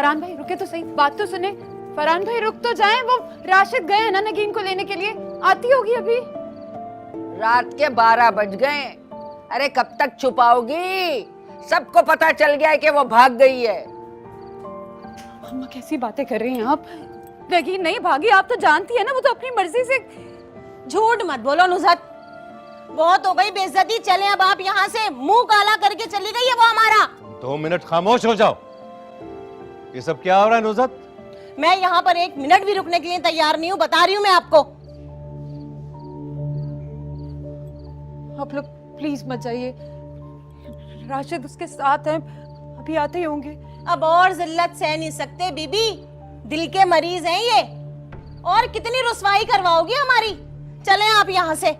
फरहान भाई रुके तो सही, बात तो सुने। फरहान भाई रुक तो जाएं, वो राशिद गए हैं ना नगीन को लेने के लिए, आती होगी अभी। रात के 12 बज गए। अरे कब तक छुपाओगी? सबको पता चल गया है कि वो भाग गई है। अम्मा कैसी बातें कर रही हैं आप? नगीन नहीं भागी, आप तो जानती है ना, वो तो अपनी मर्जी से। झूठ मत बोलो नुज़हत, बहुत हो गई बेइज्जती। चले अब आप यहाँ से, मुंह काला करके चली गई है वो हमारा। 2 मिनट खामोश हो जाओ। ये सब क्या हो रहा है नुज़हत? मैं यहाँ पर 1 मिनट भी रुकने के लिए तैयार नहीं हूँ, बता रही हूँ मैं आपको। आप लोग प्लीज मत जाइए, राशिद उसके साथ हैं, अभी आते ही होंगे। अब और जिल्लत सह नहीं सकते बीबी, दिल के मरीज हैं ये, और कितनी रुसवाई करवाओगी हमारी। चलें आप यहाँ से।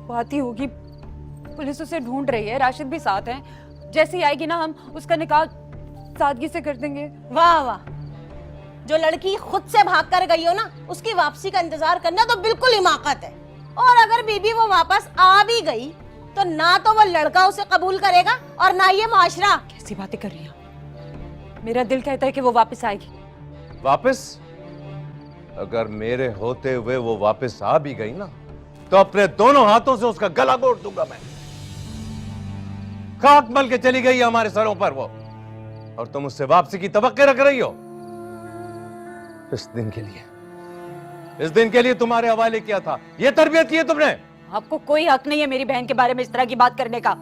वो आती होगी, पुलिस उसे ढूंढ रही है, राशिद भी साथ है। जैसे ही आएगी ना, हम उसका निकाह सादगी से कर देंगे। वाह वाह, जो लड़की खुद से भाग कर गई हो ना, उसकी वापसी का इंतजार करना तो बिल्कुल हिमाकत है। और अगर बीबी वो वापस आ भी गई तो ना तो वो लड़का उसे कबूल करेगा और ना ये माशरा। कैसी बातें कर रही हैं? मेरा दिल कहता है कि वो वापस आएगी। वापस? अगर मेरे होते हुए वो वापस आ भी गई ना, तो अपने दोनों हाथों से उसका गला घोट दूंगा मैं। खाक मल के चली गई हमारे सरों पर वो, और तुम उससे वापसी की तवक्के रख रही हो। इस दिन के लिए तुम्हारे हवाले किया था, ये तरबियत की है तुमने। आपको कोई हक नहीं है मेरी बहन के बारे में इस तरह की बात करने का।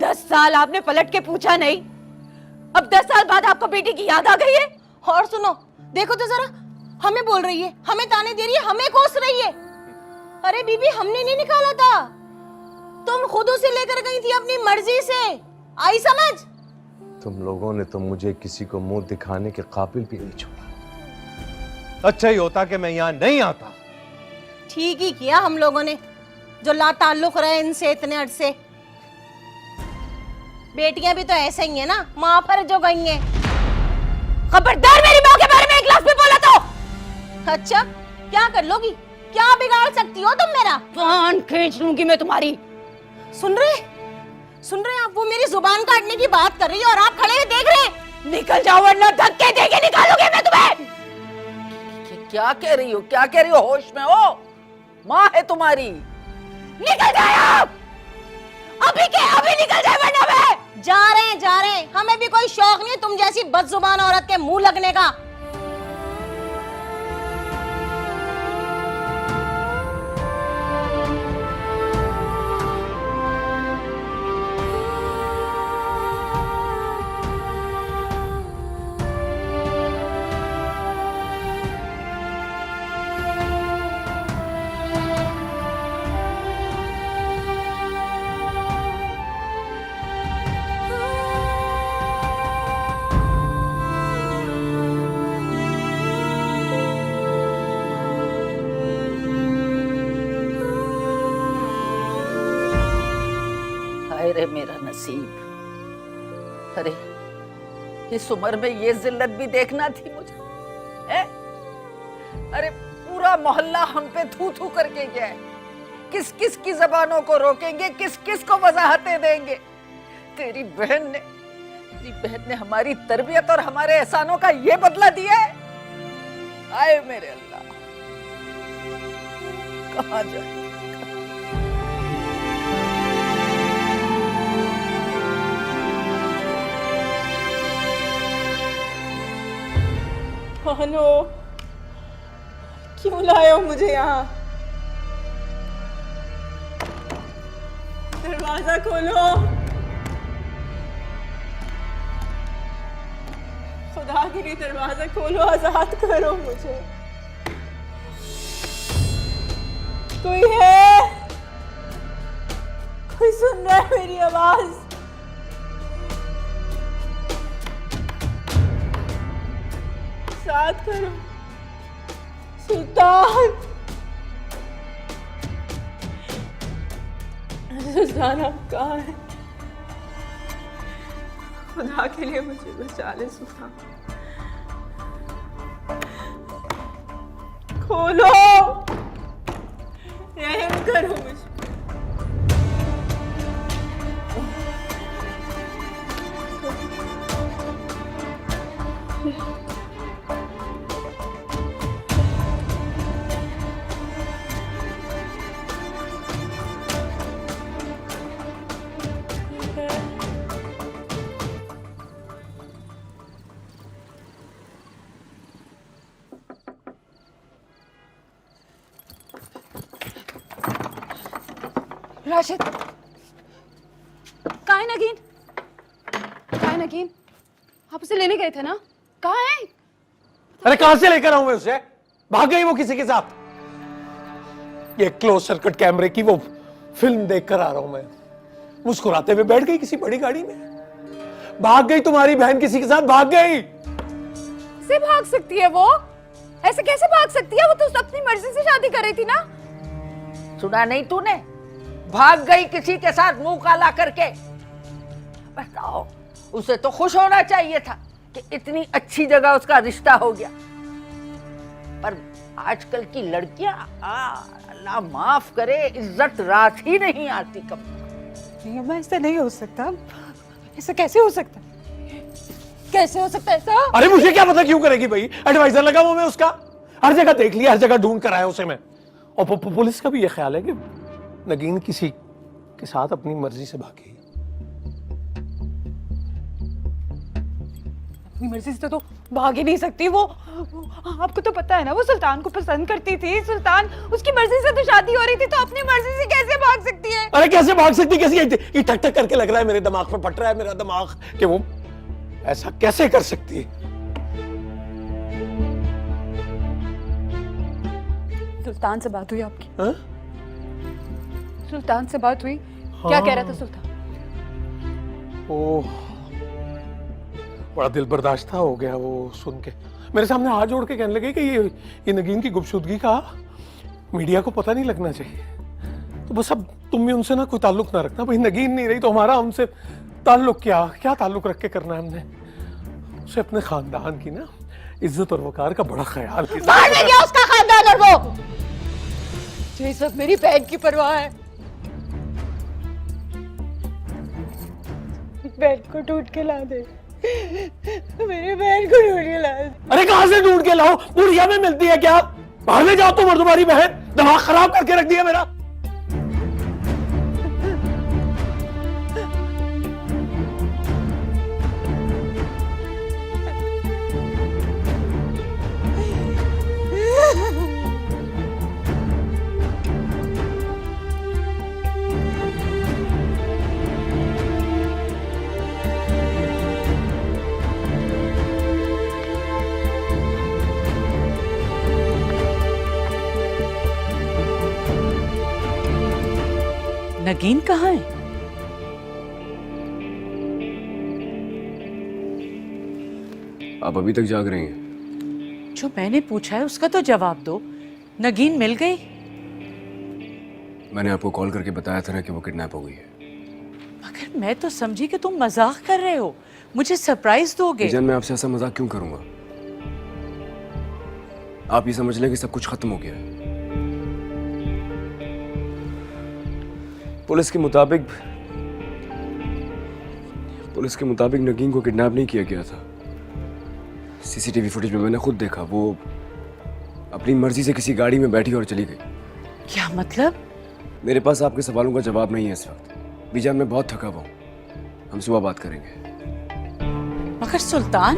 10 साल आपने पलट के पूछा नहीं, अब 10 साल बाद आपको बेटी की याद आ गई है। और सुनो, देखो तो जरा, हमें बोल रही है, हमें ताने दे रही है, हमें कोस रही है। अरे बीबी, हमने नहीं निकाला था, तुम खुद उसे लेकर गई थी अपनी मर्जी से। आई समझ? तुम लोगों ने तो मुझे किसी को मुंह दिखाने के काबिल भी नहीं छोड़ा। अच्छा ही होता कि मैं यहाँ नहीं आता। ठीक ही किया हम लोगों ने, जो लाताल्लुक रहे इनसे इतने अरसे। बेटियां भी तो ऐसे ही है ना, माँ पर जो गई हैं। खबरदार मेरी माँ के बारे में एक लफ्ज़ भी बोला तो। अच्छा, क्या कर लोगी? क्या बिगाड़ सकती हो तुम मेरा? कान खींच लूंगी मैं तुम्हारी। सुन रहे आप? वो मेरी जुबान काटने की बात कर रही है और आप खड़े हुए देख रहे हैं। निकल जाओ वरना धक्के देके निकालूंगी मैं तुम्हें। क्या कह रही हो? क्या कह रही हो? होश में हो? माँ है तुम्हारी। निकल जाओ अभी के अभी, निकल जाए वरना मैं। जा रहे हैं, हमें भी कोई शौक नहीं है तुम जैसी बदजुबान औरत के मुंह लगने का। अरे मेरा नसीब, अरे इस उम्र में ये जिल्लत भी देखना थी मुझे, है? अरे पूरा मोहल्ला हम पे थू थू करके गया है। किस किस की जबानों को रोकेंगे, किस किस को वजाहतें देंगे। तेरी बहन ने हमारी तरबियत और हमारे एहसानों का ये बदला दिया है। आए मेरे अल्लाह, कहाँ जाए। कौन हो? क्यों लाए हो मुझे यहाँ? दरवाजा खोलो, खुदा के लिए दरवाजा खोलो, आजाद करो मुझे। कोई है? कोई सुन रहा है मेरी आवाज? साथ करो सुल्तान। सुल्तान आप कहाँ है? खुदा के लिए मुझे बचा ले सुल्तान। खोलो, रहम करो मुझे। राशिद, कहाँ है नगीन? कहाँ है नगीन? आप उसे लेने गए थे ना? कहाँ है? अरे कहां से लेकर आऊं मैं उसे? भाग गई वो किसी के साथ। ये क्लोज सर्किट कैमरे की वो फिल्म देखकर आ रहा हूं मैं। मुस्कुराते हुए बैठ गई किसी बड़ी गाड़ी में। भाग गई तुम्हारी बहन किसी के साथ, भाग गई। से भाग सकती है वो? ऐसे कैसे भाग सकती है? वो तो अपनी मर्जी से शादी कर रही थी ना। सुना नहीं तूने? भाग गई किसी के साथ मुंह काला करके। बताओ, उसे तो खुश होना चाहिए था कि इतनी अच्छी जगह उसका रिश्ता हो गया। पर आजकल की लड़कियां, अल्लाह माफ करे, इज्जत रात ही नहीं आती कब। नहीं अम्मा, ऐसा नहीं हो सकता। ऐसा कैसे हो सकता? कैसे हो सकता है ऐसा? अरे मुझे क्या पता क्यों करेगी भाई, एडवाइजर लगा हुआ मैं उसका। हर जगह देख लिया, हर जगह ढूंढ कर आया उसे मैं। और पुलिस का भी ये ख्याल है कि नगीन किसी के साथ अपनी मर्जी से भागी। अपनी मर्जी से तो भाग ही नहीं सकती वो। आपको तो पता है ना, वो सुल्तान को पसंद करती थी। सुल्तान, उसकी मर्जी से तो शादी हो रही थी, तो अपनी मर्जी से कैसे भाग सकती है? अरे कैसे भाग सकती, कैसे? ये ठक ठक करके लग रहा है मेरे दिमाग में, फट रहा है मेरा दिमाग कि वो ऐसा कैसे कर सकती है। सुल्तान से बात हुई आपकी? हा? सुल्तान से बात हुई? क्या कह रहा था सुल्तान? ओह, बड़ा दिल बर्दाश्त हो गया वो सुन के। मेरे सामने हाथ जोड़ के कहने लगे कि ये नगीन की गुपशुदगी का मीडिया को पता नहीं लगना चाहिए। तो बस अब तुम भी उनसे ना कोई ताल्लुक ना रखना। भाई नगीन नहीं रही तो हमारा उनसे ताल्लुक क्या ताल्लुक रख के करना है हमने। उसे अपने खानदान की ना इज्जत और वकार का बड़ा ख्याल है। बाहर ले गया उसका खानदान और वो। ये सब मेरी बहन की परवाह है। बहन को ढूंढ के ला दे। मेरी बहन को ढूंढ के ला दे। अरे कहां से ढूंढ के लाओ? बुढ़िया में मिलती है क्या? बाहर में जाओ तुम और तुम्हारी बहन। दिमाग खराब करके रख दिया मेरा। नगीन कहाँ है? आप अभी तक जाग रही हैं? जो मैंने पूछा है उसका तो जवाब दो। नगीन मिल गई? मैंने आपको कॉल करके बताया था ना कि वो किडनैप हो गई है। मगर मैं तो समझी कि तुम मजाक कर रहे हो, मुझे सरप्राइज दोगे। जान, मैं आपसे ऐसा मजाक क्यों करूंगा? आप ये समझ लें कि सब कुछ खत्म हो गया है। पुलिस के मुताबिक नगीन को किडनैप नहीं किया गया था। सीसीटीवी फुटेज में मैंने खुद देखा, वो अपनी मर्जी से किसी गाड़ी में बैठी और चली गई। क्या मतलब? मेरे पास आपके सवालों का जवाब नहीं है इस वक्त। बीजान, मैं बहुत थका हुआ हूं। हम सुबह बात करेंगे। मगर सुल्तान,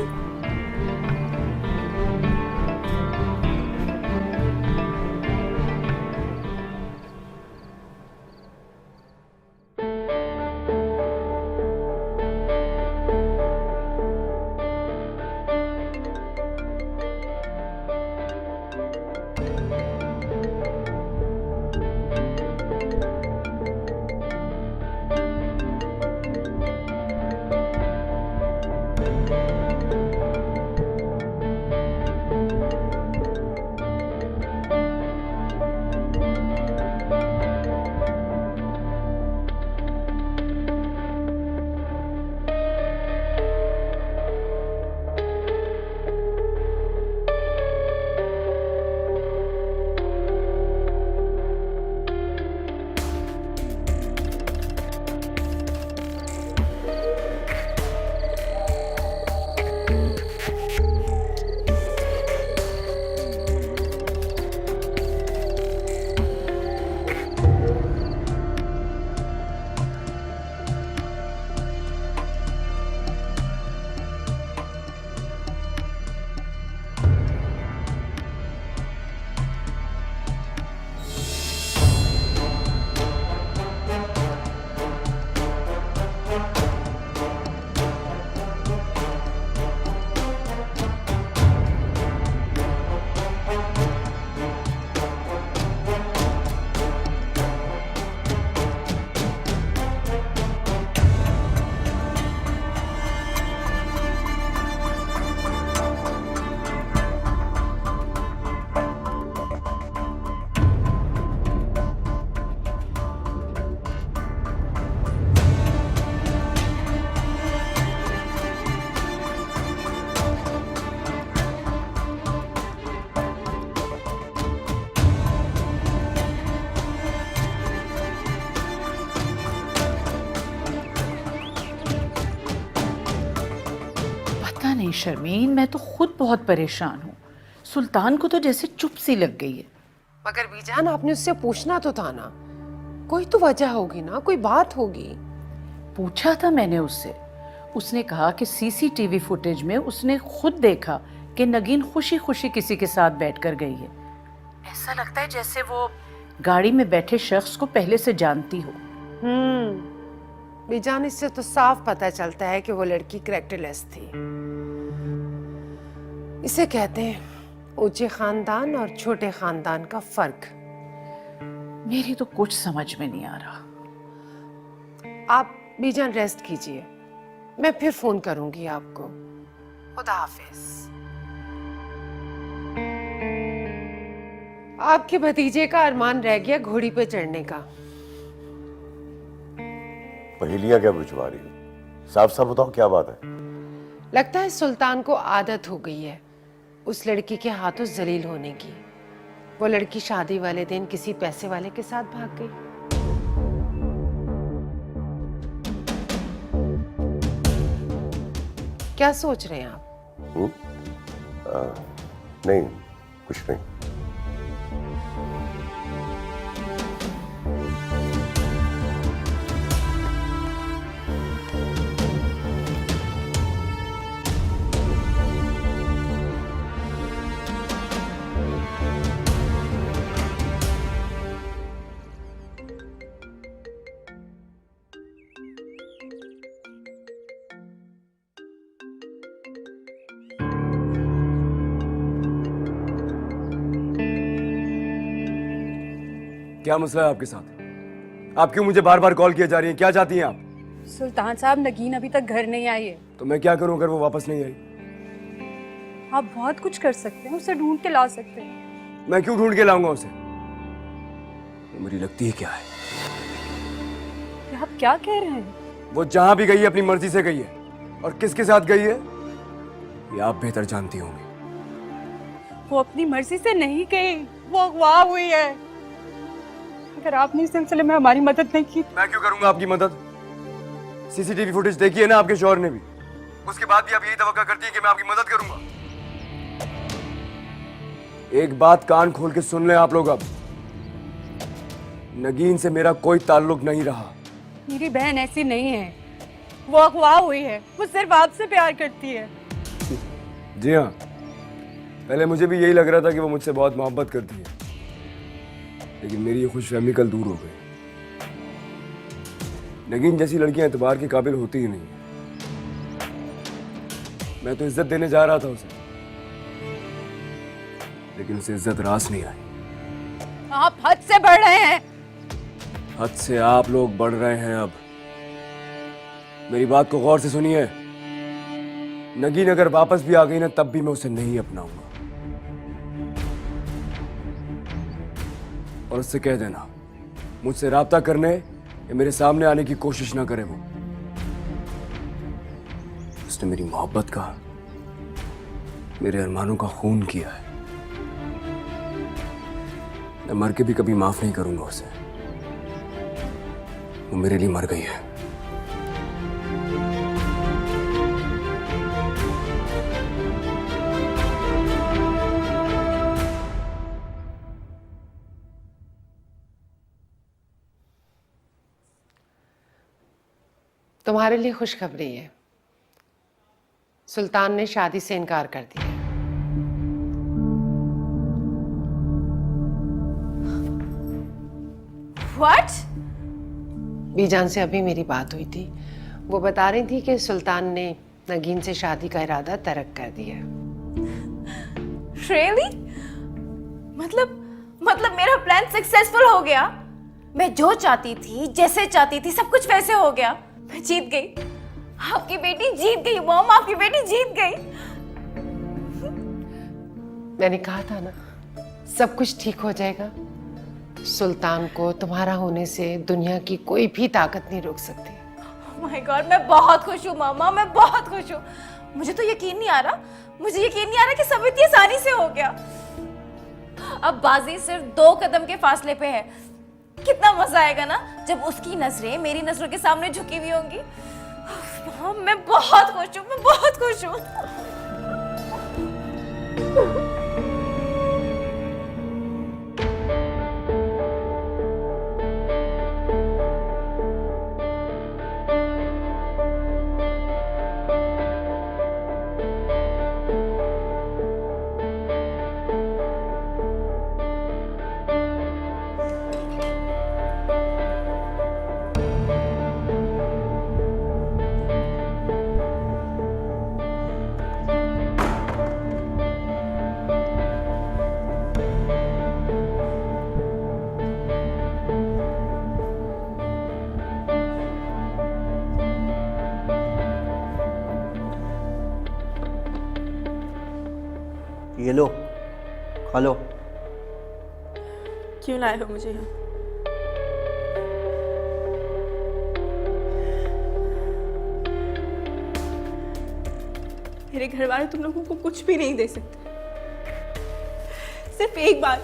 शर्मीन, मैं तो खुद बहुत परेशान हूँ। सुल्तान को तो जैसे चुप सी लग गई है। मगर बीजान, आपने उससे पूछना तो था ना, कोई तो वजह होगी ना, कोई बात होगी। पूछा था मैंने उससे, उसने कहा कि सीसीटीवी फुटेज में उसने खुद देखा कि नगीन खुशी खुशी किसी के साथ बैठकर गई है। ऐसा लगता है जैसे वो गाड़ी में बैठे शख्स को पहले से जानती हो। बीजान, इससे तो साफ पता चलता है कि वो लड़की कैरेक्टरलेस थी। इसे कहते हैं ऊंचे खानदान और छोटे खानदान का फर्क। मेरी तो कुछ समझ में नहीं आ रहा। आप बीजान रेस्ट कीजिए, मैं फिर फोन करूंगी आपको। खुदा हाफिज। आपके भतीजे का अरमान रह गया घोड़ी पे चढ़ने का। पहेलियां क्या बुझवा रही हो? साफ साफ बताओ क्या बात है। लगता है सुल्तान को आदत हो गई है उस लड़की के हाथों जलील होने की। वो लड़की शादी वाले दिन किसी पैसे वाले के साथ भाग गई। क्या सोच रहे हैं आप? नहीं, कुछ नहीं। क्या मसला है आपके साथ? आप क्यों मुझे बार बार कॉल किए जा रही हैं? क्या चाहती हैं आप? सुल्तान साहब, नगीन अभी तक घर नहीं आई है। तो मैं क्या करूं अगर वो वापस नहीं आई? आप बहुत कुछ कर सकते हैं, उसे ढूंढ के ला सकते हैं। मैं क्यों ढूंढ के लाऊंगा उसे? वो मेरी लगती है क्या है? ये आप क्या कह रहे हैं? वो जहां भी गई है अपनी मर्जी से गई है, और किसके साथ गई है ये आप बेहतर जानती होंगी। वो अपनी मर्जी से नहीं गई, वो अगवा हुई है। अगर आपने इस सिलसिले में हमारी मदद नहीं की। मैं क्यों करूंगा आपकी मदद? सीसीटीवी फुटेज देखी है ना आपके शौहर ने भी, उसके बाद भी आप यही तवक्का करती हैं कि मैं आपकी मदद करूंगा। एक बात कान खोल के सुन लें आप लोग, अब नगीन से मेरा कोई ताल्लुक नहीं रहा। मेरी बहन ऐसी नहीं है, वो अगवा हुई है, वो सिर्फ आपसे प्यार करती है। जी हाँ, पहले मुझे भी यही लग रहा था कि वो मुझसे बहुत मोहब्बत करती है, लेकिन मेरी ये खुशफहमी कल दूर हो गई। नगीन जैसी लड़कियां एतबार के काबिल होती ही नहीं। मैं तो इज्जत देने जा रहा था उसे, लेकिन उसे इज्जत रास नहीं आई। आप हद से बढ़ रहे हैं। हद से आप लोग बढ़ रहे हैं। अब मेरी बात को गौर से सुनिए। नगीन अगर वापस भी आ गई ना, तब भी मैं उसे नहीं अपनाऊंगा। और उससे कह देना मुझसे राब्ता करने या मेरे सामने आने की कोशिश ना करे। वो उसने मेरी मोहब्बत का, मेरे अरमानों का खून किया है। मैं मर के भी कभी माफ नहीं करूंगा उसे। वो मेरे लिए मर गई है। तुम्हारे लिए खुशखबरी है, सुल्तान ने शादी से इनकार कर दिया। What? बीजान से अभी मेरी बात हुई थी, वो बता रही थी कि सुल्तान ने नगीन से शादी का इरादा तर्क कर दिया। Really? मतलब मेरा प्लान सक्सेसफुल हो गया। मैं जो चाहती थी, जैसे चाहती थी, सब कुछ वैसे हो गया। मैं जीत गई। आपकी बेटी जीत गई मॉम, आपकी बेटी जीत गई। मैंने कहा था ना, सब कुछ ठीक हो जाएगा। सुल्तान को तुम्हारा होने से दुनिया की कोई भी ताकत नहीं रोक सकती। Oh my God, मैं बहुत खुश हूँ मामा, मैं बहुत खुश हूँ। मुझे तो यकीन नहीं आ रहा, मुझे यकीन नहीं आ रहा कि सब इतनी आसानी से हो गया। अब बाजी सिर्फ 2 कदम के फासले पे है। कितना मजा आएगा ना जब उसकी नजरें मेरी नजरों के सामने झुकी हुई होंगी। मैं बहुत खुश हूँ, मैं बहुत खुश हूँ। हेलो। क्यों लाए हो मुझे यहाँ? मेरे घर वाले तुम लोगों को कुछ भी नहीं दे सकते। सिर्फ एक बार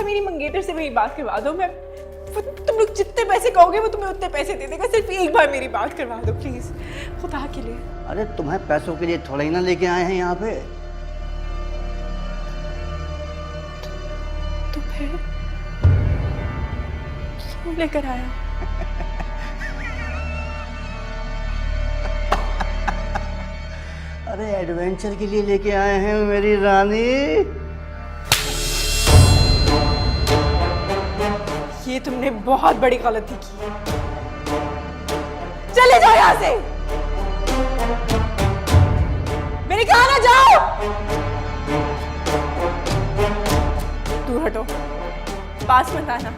मेरी मंगेतर से मेरी बात करवा दो। मैं तुम लोग जितने पैसे कहोगे वो तुम्हें उतने पैसे दे देगा। सिर्फ एक बार मेरी बात करवा दो प्लीज, खुदा के लिए। अरे तुम्हें पैसों के लिए थोड़ा ही ना लेके आए हैं यहाँ पे। तो फिर क्यों लेकर आया? अरे एडवेंचर के लिए लेके आए हैं मेरी रानी। ये तुमने बहुत बड़ी गलती की। चले जाओ यहाँ से, मेरे कहा ना जाओ। दूर हटो, पास मत आना।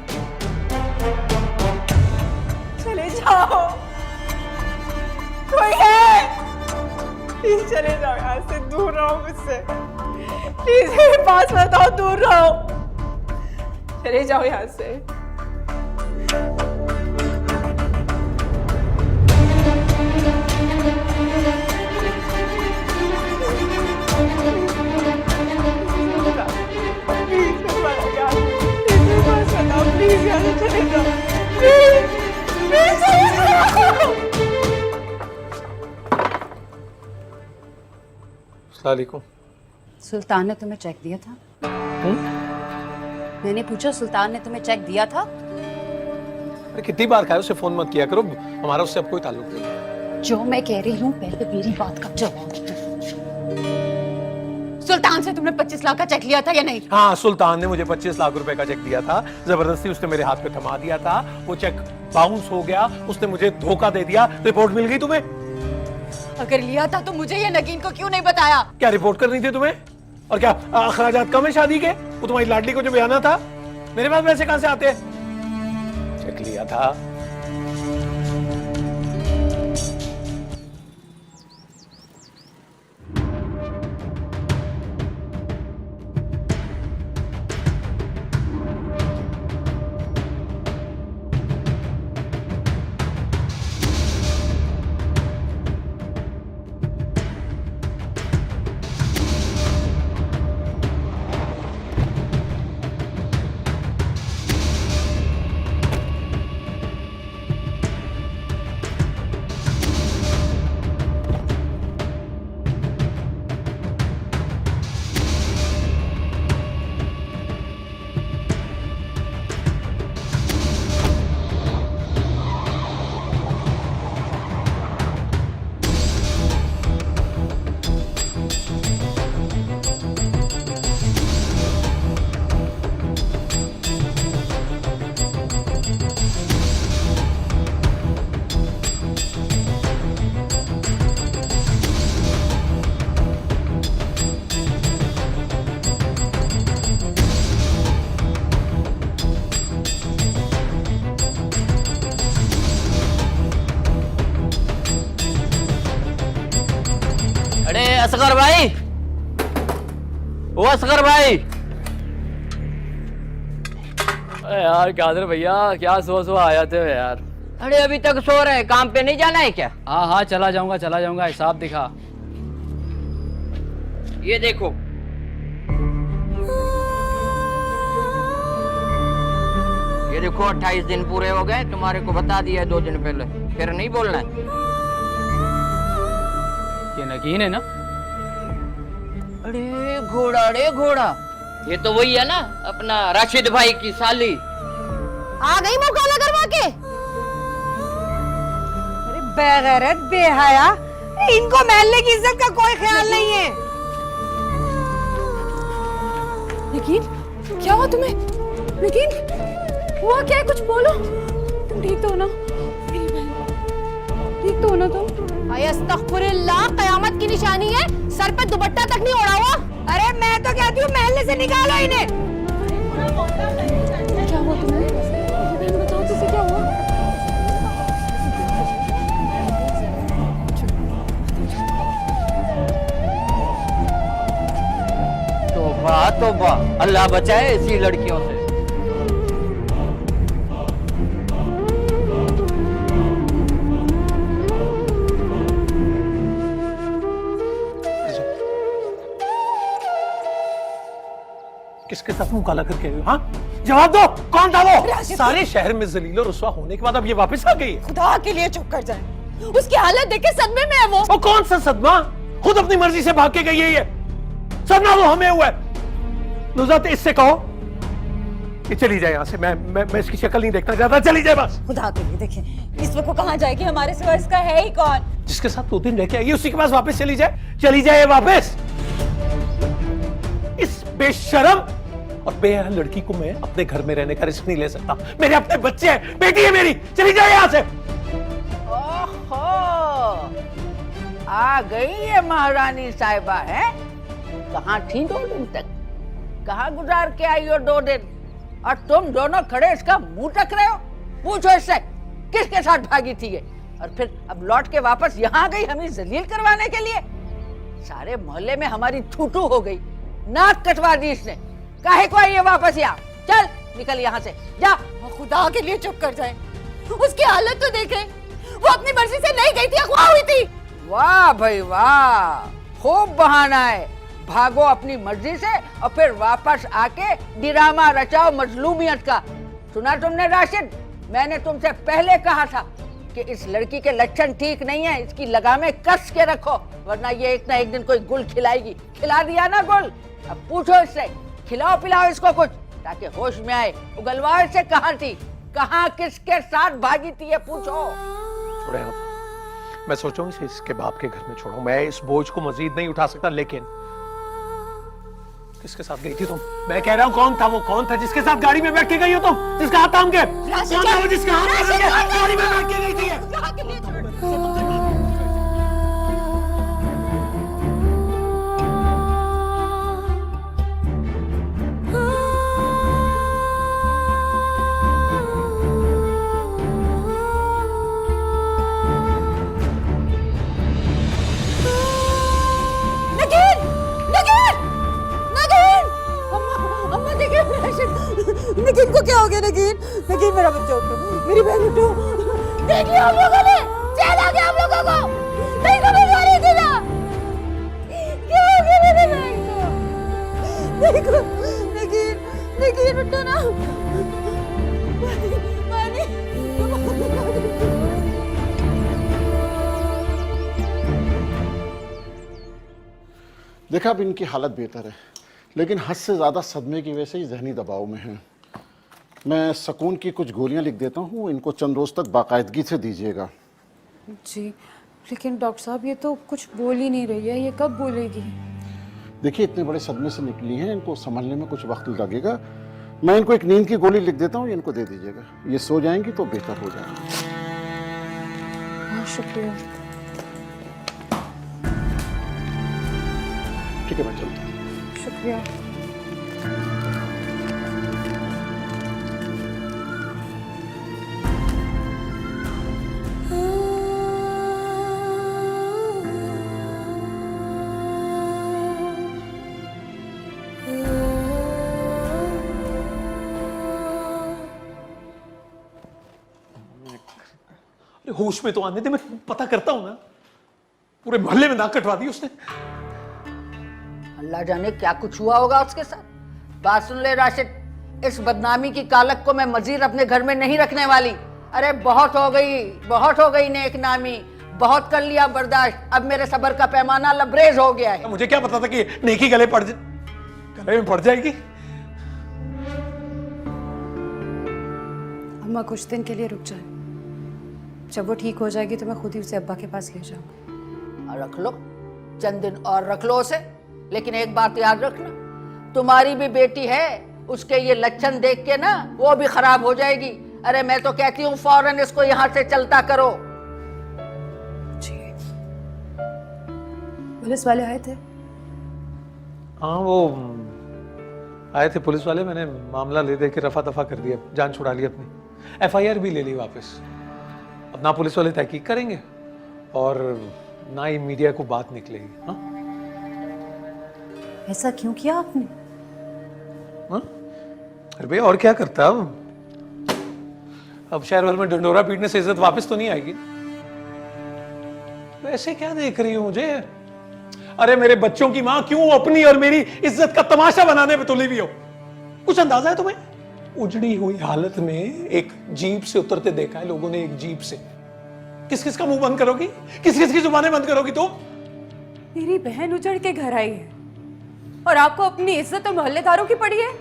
चले जाओ, कोई है? प्लीज चले जाओ यहाँ से, दूर रहो मुझसे। प्लीज मेरे पास मत आओ, दूर रहो। चले जाओ यहाँ से। प्लीज यहाँ से चले जाओ, प्लीज चले जाओ। अस्सलामुअलैकुम। सुल्तान ने तुम्हें चेक दिया था? मैंने पूछा, सुल्तान ने तुम्हें चेक दिया था? अरे कितनी बार कहा है उसे फोन मत किया करो, हमारा उससे अब कोई ताल्लुक नहीं है। जो मैं कह रही हूँ पहले मेरी बात का जवाब दो। सुल्तान से तुमने 25 लाख का चेक लिया था या नहीं? हाँ, सुल्तान ने मुझे 25 लाख रुपए का चेक दिया था। जबरदस्ती उसने मेरे हाथ पे थमा दिया था। वो चेक बाउंस हो गया, उसने मुझे धोखा दे दिया। रिपोर्ट मिल गई तुम्हें? अगर लिया था तो मुझे या नगीन को क्यों नहीं बताया? क्या रिपोर्ट करनी थी तुम्हें? और क्या अखराजात कम है शादी के? वो तुम्हारी लाडली को जो बयाना था, मेरे पास पैसे कहां से आते? चेक लिया था। असगर भाई, ओ असगर भाई। यार कादर भैया, क्या सो आया थे यार। अरे अभी तक सो रहे, काम पे नहीं जाना है क्या? हाँ हाँ चला जाऊंगा, हिसाब दिखा। ये देखो, ये देखो 28 दिन पूरे हो गए। तुम्हारे को बता दिया 2 दिन पहले, फिर नहीं बोलना है। ये नगीन है ना? अरे घोड़ा, ये तो वही है ना, अपना राशिद भाई की साली। आ गई मुकाला करवा के। अरे बेगैरत बेहया, इनको महल्ले की इज्जत का कोई ख्याल नहीं है। लेकिन क्या हुआ तुम्हें? लेकिन हुआ क्या है? कुछ बोलो। तुम ठीक तो हो ना? मेरी बहन ठीक तो हो ना तुम? अस्तगफिरुल्लाह, कयामत की निशानी है, सर पे दुपट्टा तक नहीं ओढ़ा हुआ। अरे मैं तो कहती हूँ महल्ले से निकालो इन्हें। क्या हुआ तुम्हें? बहन बताओ तुझसे क्या हुआ? तोहफा तौबा, अल्लाह बचाए ऐसी लड़कियों से। किसके साथ मुंह काला करके आई हो? हाँ, जवाब दो, कौन था वो? सारे शहर में जलील और रुसवा होने के बाद अब ये वापस आ गई है। खुदा के लिए चुप कर जाए, उसकी हालत देख के सदमे में है वो। कौन सा सदमा? खुद अपनी मर्जी से भाग के गई है ये। सदमा तो हमें हुआ है। नुज़ात, इससे कहो कि चली जाए यहाँ से। मैं इसकी शक्ल नहीं देखना चाहता, चली जाए बस। खुदा के लिए देखें, इस वक्त को कहाँ जाएगी? हमारे सिवा इसका है ही कौन? जिसके साथ 2 दिन रह के आई उसी के पास वापस चली जाए वापस। इस बेशरम और बेहया लड़की को मैं अपने घर में रहने का रिस्क नहीं ले सकता। मेरे अपने बच्चे हैं, बेटी है मेरी, चली जाए यहाँ से। ओहो, आ गई है महारानी साहिबा है। कहाँ थी 2 दिन तक? कहाँ गुजार के आई हो 2 दिन? और तुम दोनों खड़े इसका मुंह टक रहे हो? पूछो इससे किसके साथ भागी थी ये? और फिर अब लौट के वापस यहाँ गई हमें जलील करवाने के लिए? सारे मोहल्ले में हमारी थूथू हो गई, नाक कटवा दी इसने। काहे को आई है वापस यहाँ? चल निकल यहाँ से, जा। खुदा के लिए चुप कर जाए, उसकी हालत तो देखे। वो अपनी मर्जी से नहीं गई थी, अगवा हुई थी। वाह भाई वाह, खूब बहाना है। भागो अपनी मर्जी से और फिर वापस आके ड्रामा रचाओ मजलूमियत का। सुना तुमने राशिद, मैंने तुमसे पहले कहा था कि इस लड़की के लक्षण ठीक नहीं है, इसकी लगामें कस के रखो, वरना ये एक ना एक दिन कोई गुल खिलाएगी। खिला दिया ना गुल, अब पूछो इससे, खिलाओ पिलाओ इसको कुछ ताकि होश में आए। उगलवाओ इससे कहाँ थी, कहाँ किसके साथ भागी थी, ये पूछो। छोड़े, मैं सोचूं इसे इसके बाप के घर में छोड़ूं। मैं इस बोझ को मजीद नहीं उठा सकता। लेकिन किसके साथ गई थी तुम? मैं कह रहा हूँ कौन था वो? कौन था जिसके साथ गाड़ी में बैठ के गई हो तुम? जिसका हाथ थाम के? कौन था वो जिसके हाथ थाम के गाड़ी में बैठ के गई थी? नगीन को क्या हो गया? नगीन, नगीन मेरा बच्चा उठो, मेरी बहन उठो। देख लिया हम लोगों ने, चैन आ गया हम लोगों को। नहीं समझ आ रही थी ना, क्या हो गया मेरी बहन को? देखो नगीन, नगीन उठो ना। देखा, अब इनकी हालत बेहतर है, लेकिन हद से ज़्यादा सदमे की वजह से ही जहनी दबाव में है। मैं सुकून की कुछ गोलियां लिख देता हूँ, इनको चंद रोज़ तक बाकायदगी से दीजिएगा। जी, लेकिन डॉक्टर साहब ये तो कुछ बोल ही नहीं रही है, ये कब बोलेगी? देखिए, इतने बड़े सदमे से निकली हैं, इनको संभलने में कुछ वक्त लगेगा। मैं इनको एक नींद की गोली लिख देता हूँ, इनको दे दीजिएगा। ये सो जाएंगी तो बेहतर हो जाएगा। हाँ, शुक्रिया। ठीक है, मैं चलता हूँ। शुक्रिया। होश में तो आने दे, मैं पता करता हूं ना। पूरे मोहल्ले में नाक कटवा दी उसने। अल्लाह जाने क्या कुछ हुआ होगा उसके साथ। बात सुन ले राशिद, इस बदनामी की कालक को मैं मजीद अपने घर में नहीं रखने वाली। अरे बहुत हो गई नेक नामी, बहुत कर लिया बर्दाश्त। अब मेरे सब्र का पैमाना लबरेज हो गया है। मुझे क्या पता था कि नेकी गले में पड़ जाएगी। अम्मा कुछ दिन के लिए रुक जाए, जब वो ठीक हो जाएगी तो मैं खुद ही उसे अब्बा के पास ले जाऊंगी। रख लो, चंद दिन और रख लो उसे, लेकिन एक बात याद रखना, तुम्हारी भी बेटी है, उसके ये लक्षण देख के ना वो भी खराब हो जाएगी। अरे मैं तो कहती हूँ फौरन इसको यहाँ से चलता करो। पुलिस वाले आए थे? हाँ, वो आए थे पुलिस वाले। मैंने मामला ले दे के रफा दफा कर दिया, जान छुड़ा ली अपनी। FIR भी ले ली वापस। अब ना पुलिस वाले तहकीक करेंगे और ना ही मीडिया को बात निकलेगी। हाँ, ऐसा क्यों किया आपने? हाँ? अरे भैया और क्या करता अब शहर भर में डंडोरा पीटने से इज्जत वापस तो नहीं आएगी। वैसे क्या देख रही हो मुझे? अरे मेरे बच्चों की मां क्यों अपनी और मेरी इज्जत का तमाशा बनाने में तुली हुई हो? कुछ अंदाजा है तुम्हें? उजड़ी हुई हालत में एक जीप से उतरते देखा है लोगों ने, एक जीप से। किस किस का मुंह बंद करोगी? किस किस की जुबानें बंद करोगी तुम? मेरी बहन उजड़ के घर आई है और आपको अपनी इज्जत और मोहल्लेदारों की पड़ी है।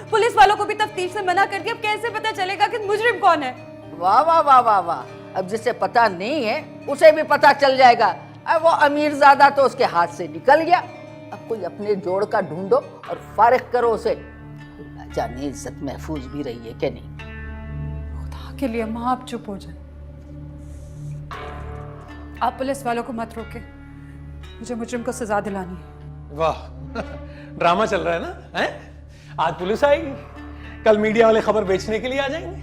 पुलिस वालों को भी तफ्तीश से मना कर दिया, अब कैसे पता चलेगा कि मुजरिम कौन है? वाह वाह वाह वाह वाह, अब जिसे पता नहीं है उसे भी पता चल जाएगा। अब वो अमीरजादा तो उसके हाथ से निकल गया, अब कोई अपने जोड़ का ढूंढो और फारिग करो उसे। जाने इज्जत महफूज भी रही है कि नहीं। खुदा के लिए माँ आप चुप हो जाए। आप पुलिस वालों को मत रोके, मुझे मुजरिम को सजा दिलानी है। वाह ड्रामा चल रहा है ना? हैं? आज पुलिस आएगी, कल मीडिया वाले खबर बेचने के लिए आ जाएंगे।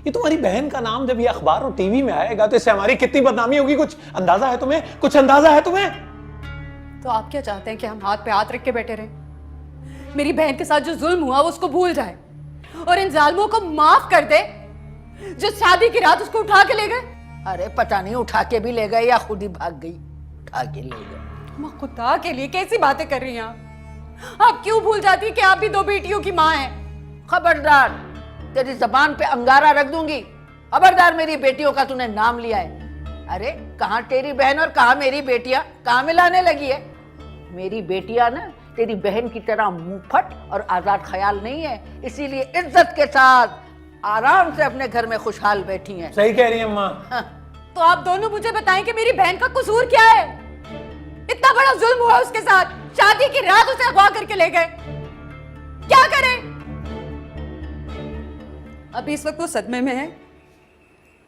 ये तुम्हारी बहन का नाम जब ये अखबार और टीवी में आएगा तो इससे हमारी कितनी बदनामी होगी, कुछ अंदाजा है तुम्हें? कुछ अंदाजा है तुम्हें? तो आप क्या चाहते हैं कि हम हाथ पे हाथ रख के बैठे रहें? मेरी बहन के साथ जो जुल्म हुआ वो उसको भूल जाए और इन जालिमों को माफ कर दे जो शादी की रात उसको उठा के ले गए। अरे पता नहीं उठा के भी ले गए या खुद ही भाग गई, उठा के ले गए। माँ खुदा के लिए कैसी बातें कर रही हैं आप क्यों भूल जाती कि आप भी दो बेटियों की माँ हैं? खबरदार, तेरी जबान पे अंगारा रख दूंगी। खबरदार, मेरी बेटियों का तूने नाम लिया है। अरे कहाँ तेरी बहन और कहाँ मेरी बेटियां, कहाँ मिलाने लगी है? मेरी बेटियां ना तेरी बहन की तरह मुंहफट और आजाद ख्याल नहीं है, इसीलिए इज्जत के साथ आराम से अपने घर में खुशहाल बैठी हैं। सही कह रही है अम्मा। तो आप दोनों मुझे बताएं कि मेरी बहन का कसूर क्या है? इतना बड़ा जुल्म हुआ उसके साथ, शादी की रात उसे अगवा करके ले गए, क्या करें? अभी इस वक्त वो सदमे में है,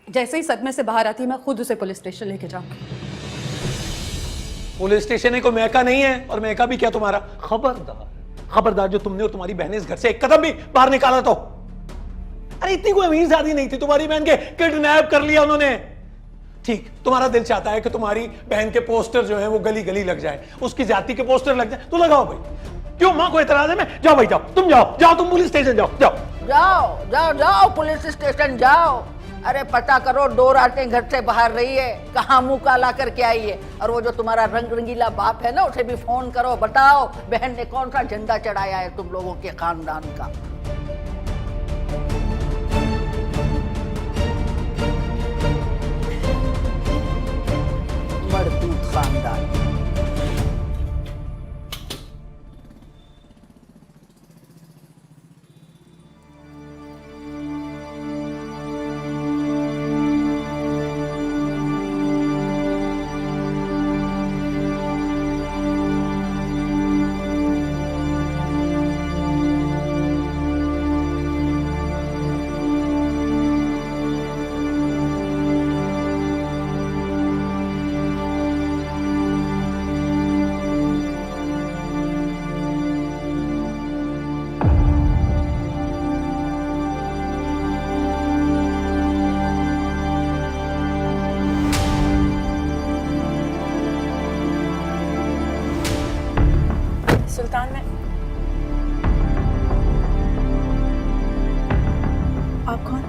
जैसे ही सदमे से बाहर आती मैं खुद उसे पुलिस स्टेशन लेके जाऊंगी। पुलिस स्टेशन को मैका नहीं है, और मैका भी क्या तुम्हारा? खबरदार खबरदार, जो तुमने और तुम्हारी बहनें इस घर से एक कदम भी बाहर निकाला तो। अरे इतनी कोई अमीर शादी नहीं थी, तुम्हारी बहन के किडनैप कर लिया उन्होंने। ठीक, तुम्हारा दिल चाहता है कि तुम्हारी बहन के पोस्टर जो है वो गली गली लग जाए, उसकी जाति के पोस्टर लग जाए, तो लगाओ भाई। क्यों मां को एतराज है? मैं जाओ भाई, जाओ तुम, जाओ तुम पुलिस स्टेशन जाओ, जाओ जाओ जाओ पुलिस स्टेशन जाओ। अरे पता करो 2 रातें घर से बाहर रही है, कहाँ मुंह काला करके आई है। और वो जो तुम्हारा रंग रंगीला बाप है ना, उसे भी फोन करो, बताओ बहन ने कौन सा झंडा चढ़ाया है तुम लोगों के खानदान का। मरदूत खानदान। सुल्तान, मैं आप कौन?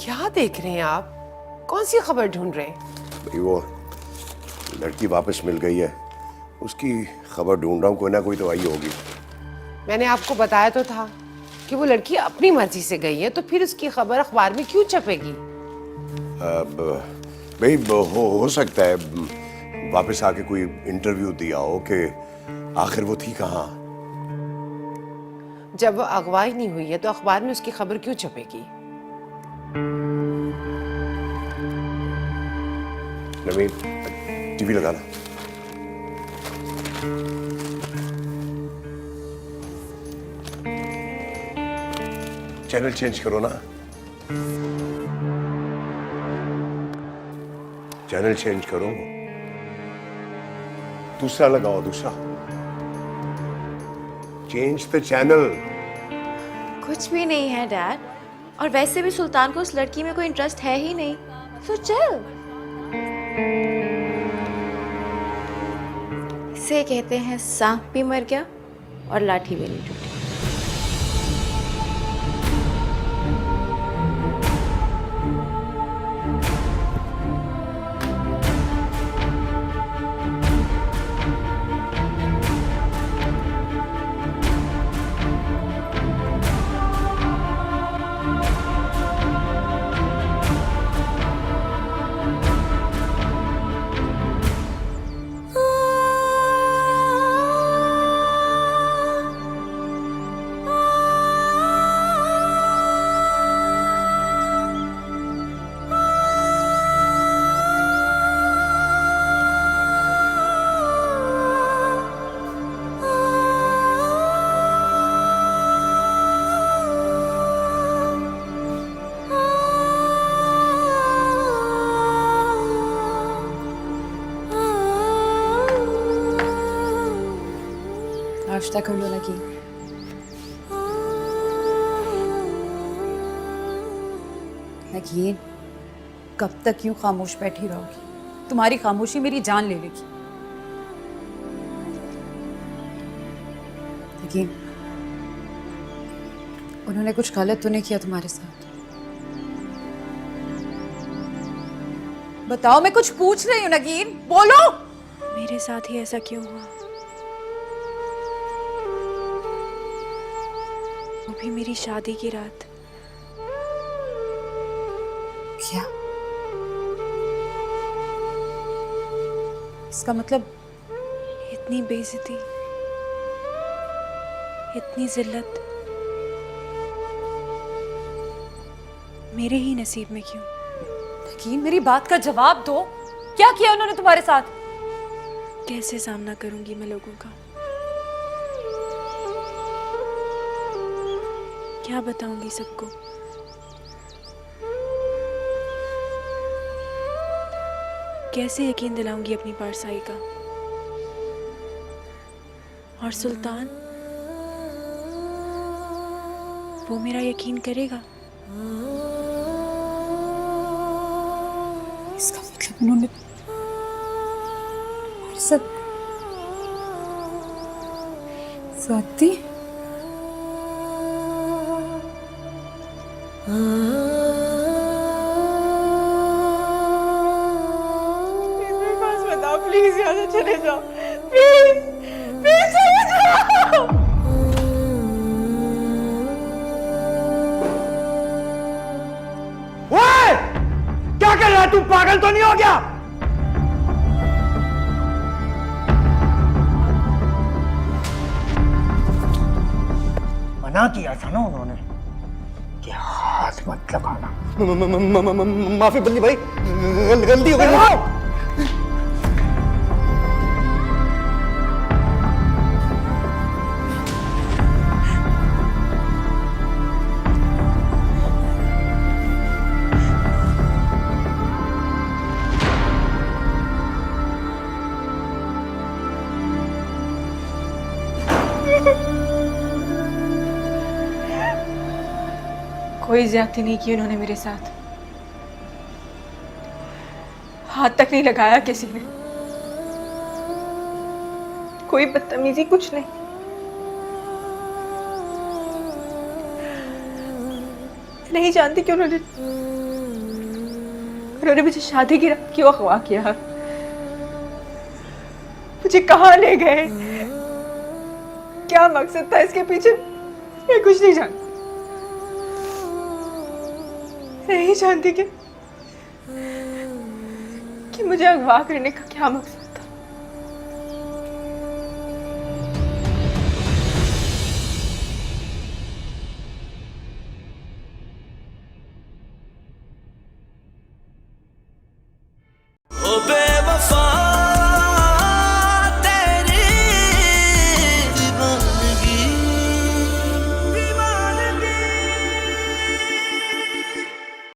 क्या देख रहे हैं आप? कौन सी खबर ढूंढ रहे हैं? भाई वो लड़की वापस मिल गई है, उसकी खबर ढूंढ रहा हूँ, कोई ना कोई तो आई होगी। मैंने आपको बताया तो था कि वो लड़की अपनी मर्जी से गई है, तो फिर उसकी खबर अखबार में क्यों छपेगी? भाई हो सकता है वापस आके कोई इंटरव्यू दिया हो कि आखिर वो थी कहाँ। जब वो अगवा ही नहीं हुई है तो अखबार में उसकी खबर क्यों छपेगी? नवीन, टीवी लगा ला। चैनल चेंज करो ना। चैनल चेंज करो, दूसरा लगाओ, दूसरा। Change the channel. कुछ भी नहीं है डैड, और वैसे भी सुल्तान को उस लड़की में कोई इंटरेस्ट है ही नहीं, तो चल। इसे कहते हैं सांप भी मर गया और लाठी भी नहीं टूटी। नाश्ता कर लो लगी। नगीन, कब तक यूं खामोश बैठी रहोगी? तुम्हारी खामोशी मेरी जान ले लेगी। नगीन, उन्होंने कुछ गलत तो नहीं किया तुम्हारे साथ? बताओ, मैं कुछ पूछ रही हूँ नगीन, बोलो। मेरे साथ ही ऐसा क्यों हुआ? वो भी मेरी शादी की रात। क्या? इसका मतलब? इतनी बेइज्जती, इतनी जिल्लत मेरे ही नसीब में क्यों? नगीन, मेरी बात का जवाब दो। क्या किया उन्होंने तुम्हारे साथ? कैसे सामना करूंगी मैं लोगों का? क्या बताऊंगी सबको? कैसे यकीन दिलाऊंगी अपनी पारसाई का? और सुल्तान, वो मेरा यकीन करेगा? इसका मतलब उन्होंने हमारे साथ ज्यादती? मेरे पास बताओ प्लीज, यहाँ से चले जाओ प्लीज, प्लीज चले जाओ। ओए! क्या कर रहा है तू? पागल तो नहीं हो गया? मना किया था ना उन्होंने कि हाथ मत लगाना। माफी बल्ली भाई, गलती हो गई। कोई ज्यादती नहीं की उन्होंने मेरे साथ, हाथ तक नहीं लगाया किसी ने, कोई बदतमीजी, कुछ नहीं। नहीं जानती कि उन्होंने मुझे शादी की रात क्यों अगवा किया, मुझे कहाँ ले गए, क्या मकसद था इसके पीछे, मैं कुछ नहीं जानती। नहीं जानती कि मुझे अगवा करने का क्या मकसद